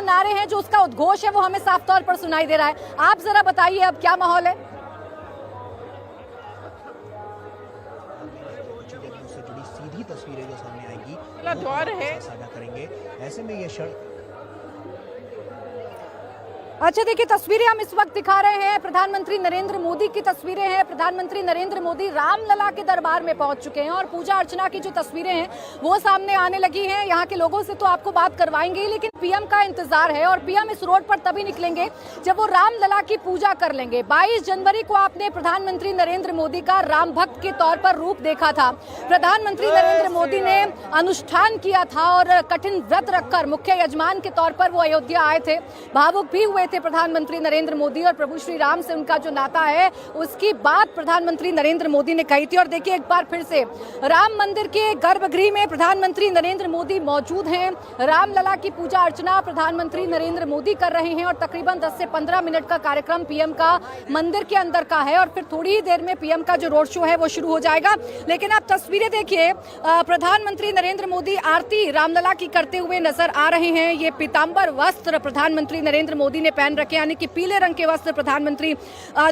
नारे हैं, जो उसका उद्घोष है, वो हमें साफ तौर पर सुनाई दे रहा है। आप जरा बताइए अब क्या माहौल है? से जुड़ी सीधी तस्वीरें जो सामने आएंगी दौर है साझा करेंगे। ऐसे में ये क्षण अच्छा देखिए, तस्वीरें हम इस वक्त दिखा रहे हैं, प्रधानमंत्री नरेंद्र मोदी की तस्वीरें हैं। प्रधानमंत्री नरेंद्र मोदी रामलला के दरबार में पहुंच चुके हैं और पूजा अर्चना की जो तस्वीरें हैं वो सामने आने लगी हैं। यहाँ के लोगों से तो आपको बात करवाएंगे, लेकिन पीएम का इंतजार है और पीएम इस रोड पर तभी निकलेंगे जब वो रामलला की पूजा कर लेंगे। 22 जनवरी को आपने प्रधानमंत्री नरेंद्र मोदी का राम भक्त के तौर पर रूप देखा था। प्रधानमंत्री नरेंद्र मोदी ने अनुष्ठान किया था और कठिन व्रत रखकर मुख्य यजमान के तौर पर वो अयोध्या आए थे। भावुक भी हुए थे प्रधानमंत्री नरेंद्र मोदी और प्रभु श्री राम से उनका जो नाता है उसकी बात प्रधानमंत्री नरेंद्र मोदी ने कही थी। और देखिए, एक बार फिर से राम मंदिर के गर्भगृह में प्रधानमंत्री नरेंद्र मोदी मौजूद हैं। रामलला की पूजा अर्चना प्रधानमंत्री नरेंद्र मोदी कर रहे हैं और तकरीबन 10 से 15 मिनट का कार्यक्रम पीएम का मंदिर के अंदर का है और फिर थोड़ी ही देर में पीएम का जो रोड शो है वो शुरू हो जाएगा। लेकिन आप तस्वीरें देखिए, प्रधानमंत्री नरेंद्र मोदी आरती रामलला की करते हुए नजर आ रहे हैं। ये पीतांबर वस्त्र प्रधानमंत्री नरेंद्र मोदी ने पहन रखे, यानी कि पीले रंग के वस्त्र प्रधानमंत्री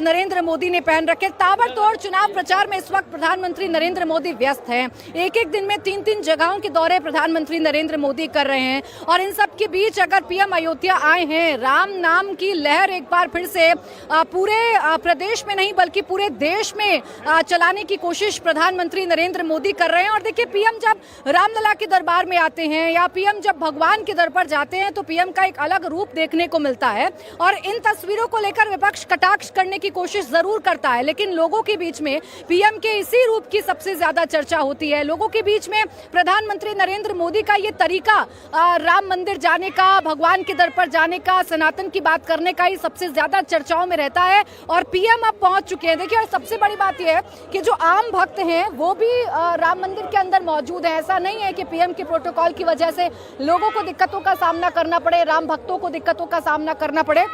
नरेंद्र मोदी ने पहन रखे। ताबड़तोड़ चुनाव प्रचार में इस वक्त प्रधानमंत्री नरेंद्र मोदी व्यस्त हैं। एक एक दिन में 3-3 जगहों के दौरे प्रधानमंत्री नरेंद्र मोदी कर रहे हैं और इन सब के बीच अगर पीएम अयोध्या आए हैं, राम नाम की लहर एक बार फिर से पूरे प्रदेश में नहीं बल्कि पूरे देश में चलाने की कोशिश प्रधानमंत्री नरेंद्र मोदी कर रहे हैं। और देखिए, पीएम जब रामलला के दरबार में आते हैं या पीएम जब भगवान के दर पर जाते हैं तो पीएम का एक अलग रूप देखने को मिलता है और इन तस्वीरों को लेकर विपक्ष कटाक्ष करने की कोशिश जरूर करता है, लेकिन लोगों के बीच में पीएम के इसी रूप की सबसे ज्यादा चर्चा होती है। लोगों के बीच में प्रधानमंत्री नरेंद्र मोदी का ये तरीका राम मंदिर जाने का, भगवान के दर पर जाने का, सनातन की बात करने का ही सबसे ज्यादा चर्चाओं में रहता है और पीएम अब पहुंच चुके हैं। देखिए, और सबसे बड़ी बात यह है कि जो आम भक्त हैं वो भी राम मंदिर के अंदर मौजूद है। ऐसा नहीं है कि पीएम के प्रोटोकॉल की वजह से लोगों को दिक्कतों का सामना करना पड़े, राम भक्तों को दिक्कतों का सामना करना पड़े।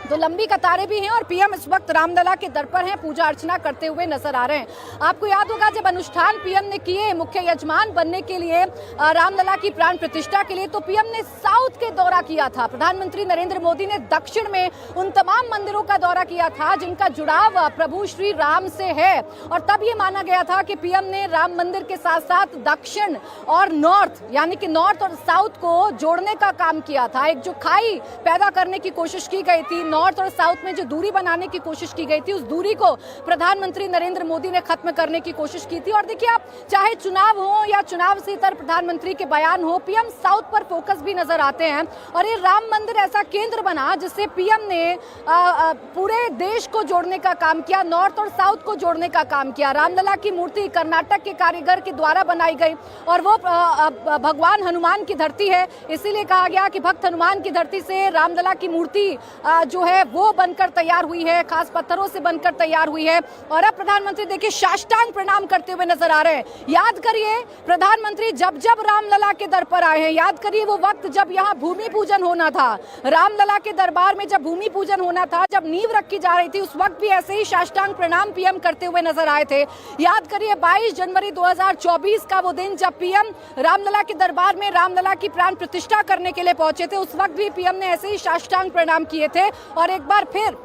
तो लंबी कतारें भी हैं और पीएम इस वक्त रामलला के दर पर हैं, पूजा अर्चना करते हुए नजर आ रहे हैं। आपको याद होगा जब अनुष्ठान पीएम ने किए मुख्य यजमान बनने के लिए रामलला की प्राण प्रतिष्ठा के लिए, तो पीएम ने साउथ के दौरा किया था। प्रधानमंत्री नरेंद्र मोदी ने दक्षिण में उन तमाम मंदिरों का दौरा किया था जिनका जुड़ाव प्रभु श्री राम से है और तब ये माना गया था कि पीएम ने राम मंदिर के साथ साथ दक्षिण और नॉर्थ, यानी कि नॉर्थ और साउथ को जोड़ने का काम किया था। एक जो खाई पैदा करने की कोशिश की गई थी, नॉर्थ और साउथ में जो दूरी बनाने की कोशिश की गई थी, उस दूरी को प्रधानमंत्री नरेंद्र मोदी ने खत्म करने की कोशिश की थी। और देखिए, आप चाहे चुनाव हो या चुनाव से इतर प्रधानमंत्री के बयान हो, पीएम साउथ पर फोकस भी नजर आते हैं और ये राम मंदिर ऐसा केंद्र बना जिससे पीएम ने पूरे देश को जोड़ने का काम किया, नॉर्थ और साउथ को जोड़ने का काम किया। रामलला की मूर्ति कर्नाटक के कारीगर के द्वारा बनाई गई और वो भगवान हनुमान की धरती है, इसीलिए कहा गया कि भक्त हनुमान की धरती से रामलला की मूर्ति जो है वो बनकर तैयार हुई है, खास पत्थरों से बनकर तैयार हुई है। और अब प्रधानमंत्री देखिए साष्टांग प्रणाम करते हुए नजर आ रहे हैं। याद करिए, प्रधानमंत्री जब जब रामलला के दर पर आए हैं, याद करिए वो वक्त जब यहाँ भूमि पूजन होना था, रामलला के दरबार में जब भूमि पूजन होना था, जब नींव रखी जा रही थी, उस वक्त भी ऐसे ही साष्टांग प्रणाम पीएम करते हुए नजर आए थे। याद करिए 22 जनवरी 2024 का वो दिन जब पीएम रामलला के दरबार में रामलला की प्राण प्रतिष्ठा करने के लिए पहुंचे थे, उस वक्त भी पीएम ने ऐसे ही साष्टांग प्रणाम किए थे। और एक बार फिर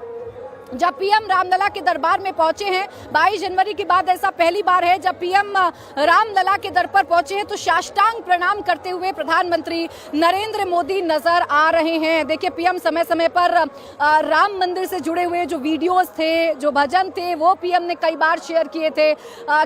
जब पीएम रामलला के दरबार में पहुंचे हैं, 22 जनवरी के बाद ऐसा पहली बार है जब पीएम रामलला के दर पर पहुंचे हैं, तो साष्टांग प्रणाम करते हुए प्रधानमंत्री नरेंद्र मोदी नजर आ रहे हैं। देखिए, पीएम समय समय पर राम मंदिर से जुड़े हुए जो वीडियोस थे, जो भजन थे, वो पीएम ने कई बार शेयर किए थे।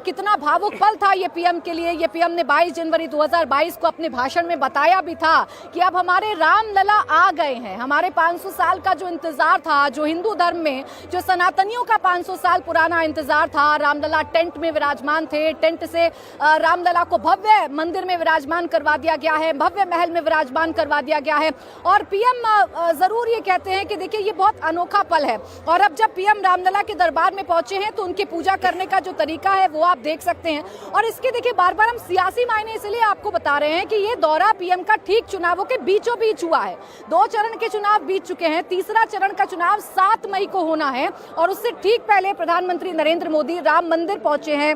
कितना भावुक पल था ये पीएम के लिए। ये पीएम ने 22 जनवरी 2022 को अपने भाषण में बताया भी था कि अब हमारे रामलला आ गए हैं। हमारे 500 साल का जो इंतजार था, जो हिंदू धर्म में, जो सनातनियों का 500 साल पुराना इंतजार था, रामलला टेंट में विराजमान थे। टेंट से रामलला को भव्य मंदिर में विराजमान करवा दिया गया है, भव्य महल में विराजमान करवा दिया गया है। और पीएम जरूर ये कहते हैं कि देखिए ये बहुत अनोखा पल है। और अब जब पीएम रामलला के दरबार में पहुंचे हैं तो उनकी पूजा करने का जो तरीका है वो आप देख सकते हैं। और इसके देखिए बार बार हम सियासी मायने इसलिए आपको बता रहे हैं कि ये दौरा पीएम का ठीक चुनावों के बीचों बीच हुआ है। 2 चरण के चुनाव बीत चुके हैं, तीसरा चरण का चुनाव 7 मई को होना है और उससे ठीक पहले प्रधानमंत्री नरेंद्र मोदी राम मंदिर पहुंचे हैं।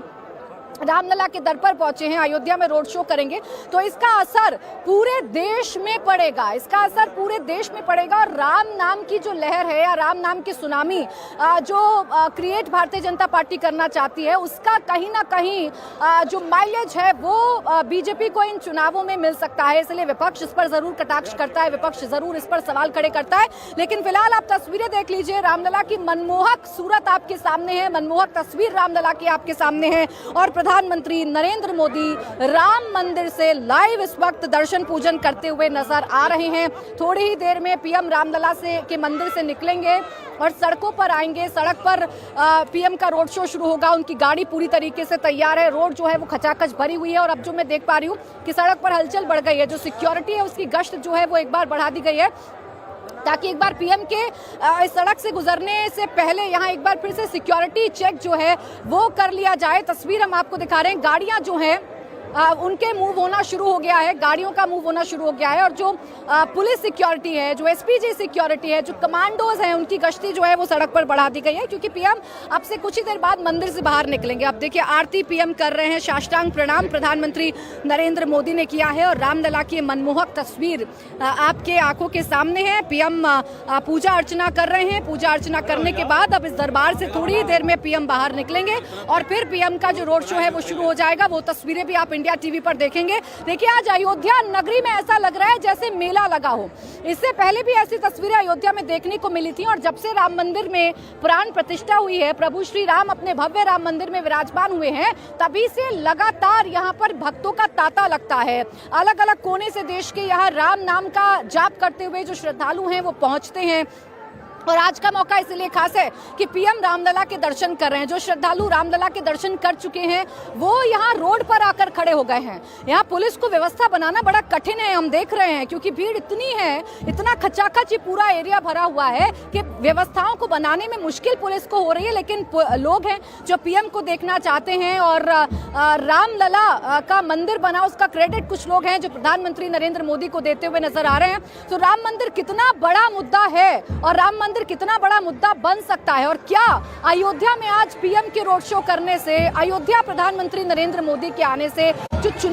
रामलला के दर पर पहुंचे हैं, अयोध्या में रोड शो करेंगे, तो इसका असर पूरे देश में पड़ेगा, इसका असर पूरे देश में पड़ेगा। और राम नाम की जो लहर है या राम नाम की सुनामी जो क्रिएट भारतीय जनता पार्टी करना चाहती है, उसका कहीं ना कहीं जो माइलेज है वो बीजेपी को इन चुनावों में मिल सकता है। इसलिए विपक्ष इस पर जरूर कटाक्ष करता है, विपक्ष जरूर इस पर सवाल खड़े करता है। लेकिन फिलहाल आप तस्वीरें देख लीजिए, रामलला की मनमोहक सूरत आपके सामने है, मनमोहक तस्वीर रामलला की आपके सामने है। और प्रधानमंत्री नरेंद्र मोदी राम मंदिर से लाइव इस वक्त दर्शन पूजन करते हुए नजर आ रहे हैं। थोड़ी ही देर में पीएम रामलला के मंदिर से निकलेंगे और सड़कों पर आएंगे। सड़क पर पीएम का रोड शो शुरू होगा, उनकी गाड़ी पूरी तरीके से तैयार है, रोड जो है वो खचाखच भरी हुई है। और अब जो मैं देख पा रही हूँ कि सड़क पर हलचल बढ़ गई है, जो सिक्योरिटी है उसकी गश्त जो है वो एक बार बढ़ा दी गई है, ताकि एक बार पीएम के इस सड़क से गुजरने से पहले यहाँ एक बार फिर से सिक्योरिटी चेक जो है वो कर लिया जाए। तस्वीर हम आपको दिखा रहे हैं, गाड़ियां जो हैं उनके मूव होना शुरू हो गया है, गाड़ियों का मूव होना शुरू हो गया है। और जो पुलिस सिक्योरिटी है, जो एसपीजी सिक्योरिटी है, जो कमांडोज हैं, उनकी गश्ती जो है वो सड़क पर बढ़ा दी गई है, क्योंकि पीएम अब से कुछ ही देर बाद मंदिर से बाहर निकलेंगे। अब देखिए आरती पीएम कर रहे हैं, साष्टांग प्रणाम प्रधानमंत्री नरेंद्र मोदी ने किया है। और रामलला की मनमोहक तस्वीर आपके आंखों के सामने है। पीएम पूजा अर्चना कर रहे हैं, पूजा अर्चना करने के बाद अब इस दरबार से थोड़ी ही देर में पीएम बाहर निकलेंगे और फिर पीएम का जो रोड शो है वो शुरू हो जाएगा। वो तस्वीरें भी आप इंडिया टीवी पर देखेंगे। देखिए आज अयोध्या नगरी में ऐसा लग रहा है जैसे मेला लगा हो। इससे पहले भी ऐसी तस्वीरें अयोध्या में देखने को मिली थी। और जब से राम मंदिर में प्राण प्रतिष्ठा हुई है, प्रभु श्री राम अपने भव्य राम मंदिर में विराजमान हुए हैं, तभी से लगातार यहाँ पर भक्तों का तांता लगता है। अलग अलग कोने से देश के यहाँ राम नाम का जाप करते हुए जो श्रद्धालु हैं वो पहुंचते हैं। और आज का मौका इसलिए खास है कि पीएम रामलला के दर्शन कर रहे हैं। जो श्रद्धालु रामलला के दर्शन कर चुके हैं वो यहाँ रोड पर आकर खड़े हो गए हैं। यहाँ पुलिस को व्यवस्था बनाना बड़ा कठिन है, हम देख रहे हैं, क्योंकि भीड़ इतनी है, इतना खचाखच ये पूरा एरिया भरा हुआ है कि व्यवस्थाओं को बनाने में मुश्किल पुलिस को हो रही है। लेकिन लोग हैं जो पीएम को देखना चाहते हैं और रामलला का मंदिर बना उसका क्रेडिट कुछ लोग हैं जो प्रधानमंत्री नरेंद्र मोदी को देते हुए नजर आ रहे हैं। तो राम मंदिर कितना बड़ा मुद्दा है और राम मंदिर कितना बड़ा मुद्दा बन सकता है, और क्या अयोध्या में आज पीएम के रोड शो करने से, अयोध्या प्रधानमंत्री नरेंद्र मोदी के आने से जो